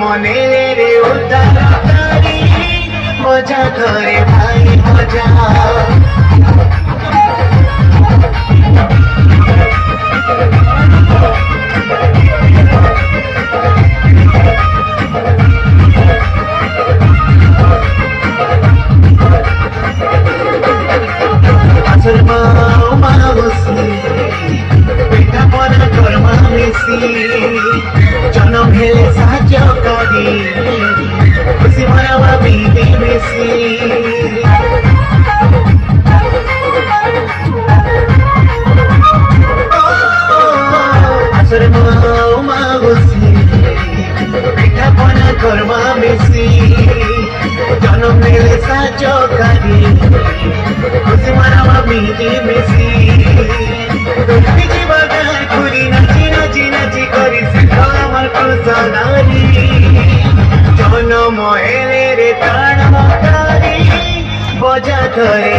মনের উদ্ধারকারী মজা করে ভাই মজা জনম হেলে সাহায্য করি খুশি ভরাবা বিধি বেশি আসর মা বসি পিঠা পনা করবা বেশি জনম হেলে সাহায্য করি খুশি ভরাবা বিধি বেশি জনম হেলে রে তাড়াতাড়ি বজা ধরে